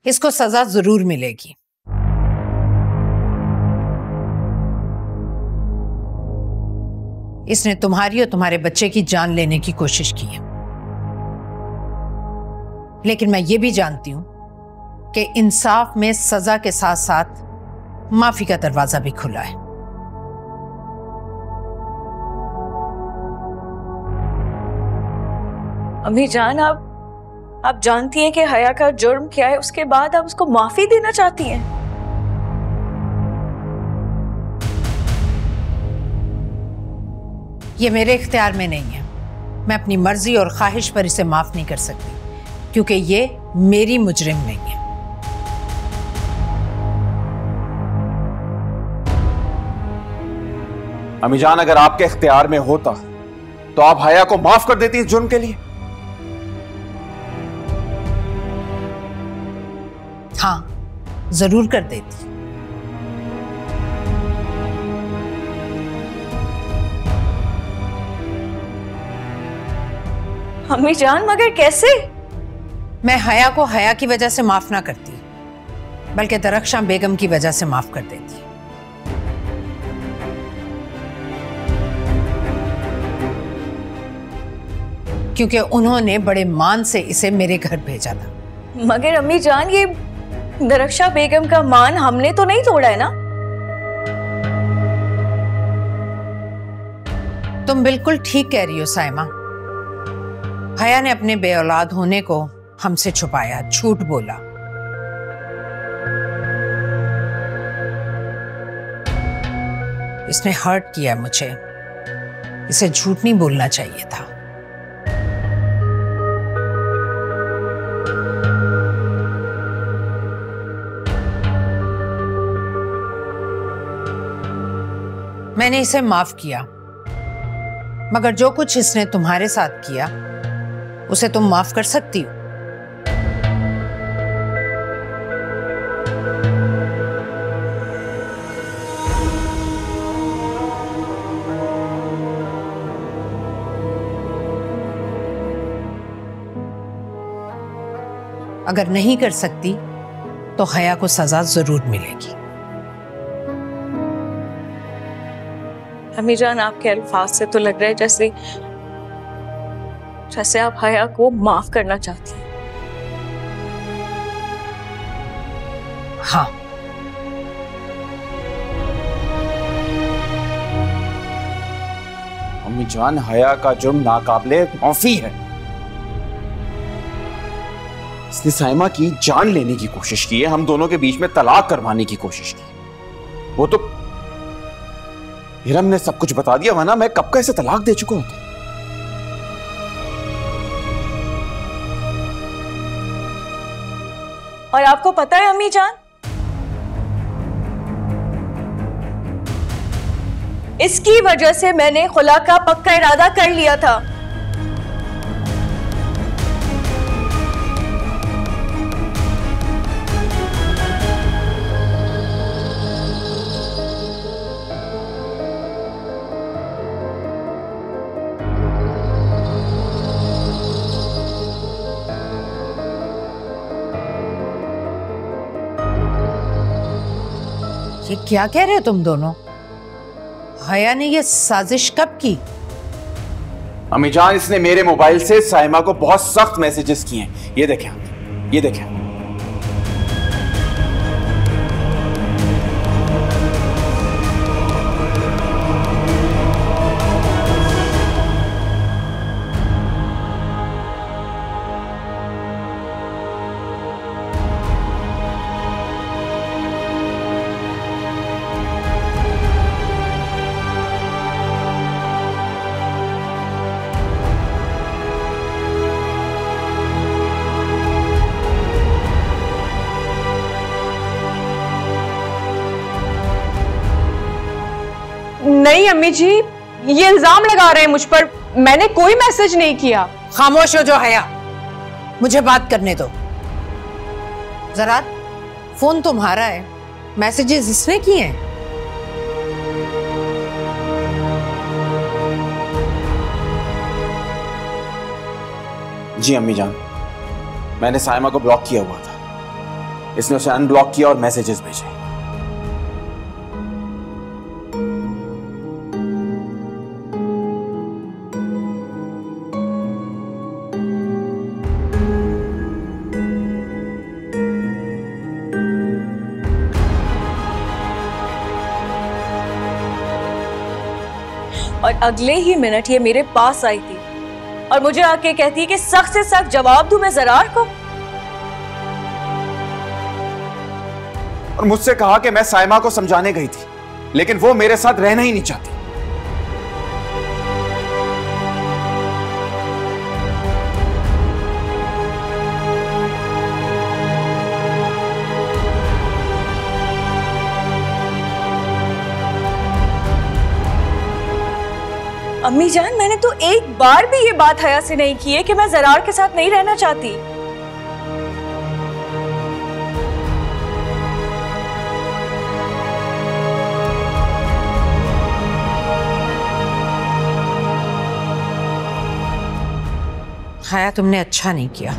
इसको सजा जरूर मिलेगी। इसने तुम्हारी और तुम्हारे बच्चे की जान लेने की कोशिश की है, लेकिन मैं ये भी जानती हूं कि इंसाफ में सजा के साथ साथ माफी का दरवाजा भी खुला है। अम्मी जान, आप जानती हैं कि हया का जुर्म क्या है, उसके बाद आप उसको माफी देना चाहती हैं? ये मेरे इख्तियार में नहीं है। मैं अपनी मर्जी और ख्वाहिश पर इसे माफ नहीं कर सकती, क्योंकि ये मेरी मुजरिम नहीं है। अम्मी जान, अगर आपके इख्तियार में होता तो आप हया को माफ कर देती इस जुर्म के लिए? हाँ, जरूर कर देती। अम्मी जान, मगर कैसे? मैं हया को हया की वजह से माफ ना करती, बल्कि दरख्शां बेगम की वजह से माफ कर देती। क्योंकि उन्होंने बड़े मान से इसे मेरे घर भेजा था। मगर अम्मी जान, ये दरख्शा बेगम का मान हमने तो नहीं तोड़ा है ना? तुम बिल्कुल ठीक कह रही हो साइमा। हया ने अपने बेऔलाद होने को हमसे छुपाया, झूठ बोला। इसने हर्ट किया मुझे। इसे झूठ नहीं बोलना चाहिए था। मैंने इसे माफ किया, मगर जो कुछ इसने तुम्हारे साथ किया उसे तुम माफ कर सकती हो? अगर नहीं कर सकती तो हया को सजा जरूर मिलेगी। अम्मी जान, आपके अल्फाज से तो लग रहा है जैसे आप हया को माफ करना चाहती हैं। हाँ, अम्मी जान, हया का जुर्म नाकाबिले माफी है। इसने साइमा की जान लेने की कोशिश की है, हम दोनों के बीच में तलाक करवाने की कोशिश की। वो तो हिरम ने सब कुछ बता दिया, वरना मैं कब का इसे तलाक दे चुका होता। और आपको पता है अम्मी जान, इसकी वजह से मैंने खुला का पक्का इरादा कर लिया था। ये क्या कह रहे हो तुम दोनों? हया ने ये साजिश कब की? अम्मी जान, इसने मेरे मोबाइल से साइमा को बहुत सख्त मैसेजेस किए हैं। ये देखें, ये देखें। नहीं अम्मी जी, ये इल्जाम लगा रहे हैं मुझ पर। मैंने कोई मैसेज नहीं किया। खामोश हो जो हया, मुझे बात करने दो। जरा, फोन तुम्हारा है, मैसेजेस इसने किए हैं? जी अम्मी जान, मैंने साइमा को ब्लॉक किया हुआ था। इसने उसे अनब्लॉक किया और मैसेजेस भेजे। और अगले ही मिनट ये मेरे पास आई थी और मुझे आके कहती है कि सख्त से सख्त जवाब दूं मैं ज़रार को। और मुझसे कहा कि मैं साइमा को समझाने गई थी, लेकिन वो मेरे साथ रहना ही नहीं चाहती। अम्मी जान, मैंने तो एक बार भी ये बात हया से नहीं की है कि मैं ज़रार के साथ नहीं रहना चाहती। हया, तुमने अच्छा नहीं किया।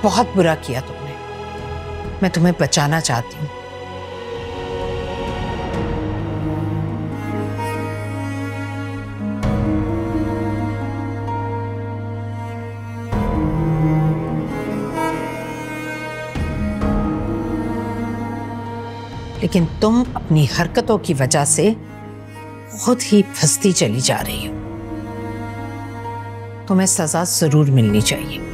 बहुत बुरा किया तुमने। मैं तुम्हें बचाना चाहती हूँ। लेकिन तुम अपनी हरकतों की वजह से खुद ही फंसती चली जा रही हो। तुम्हें सजा जरूर मिलनी चाहिए।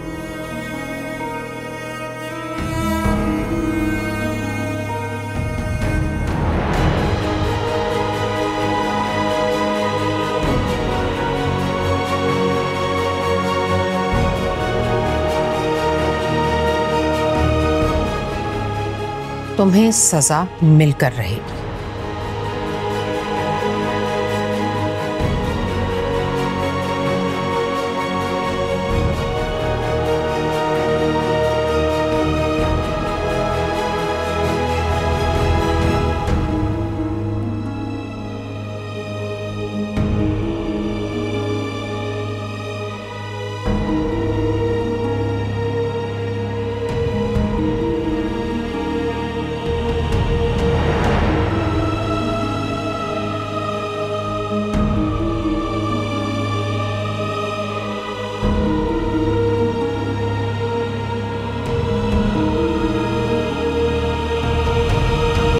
तुम्हें सजा मिलकर रहेगी।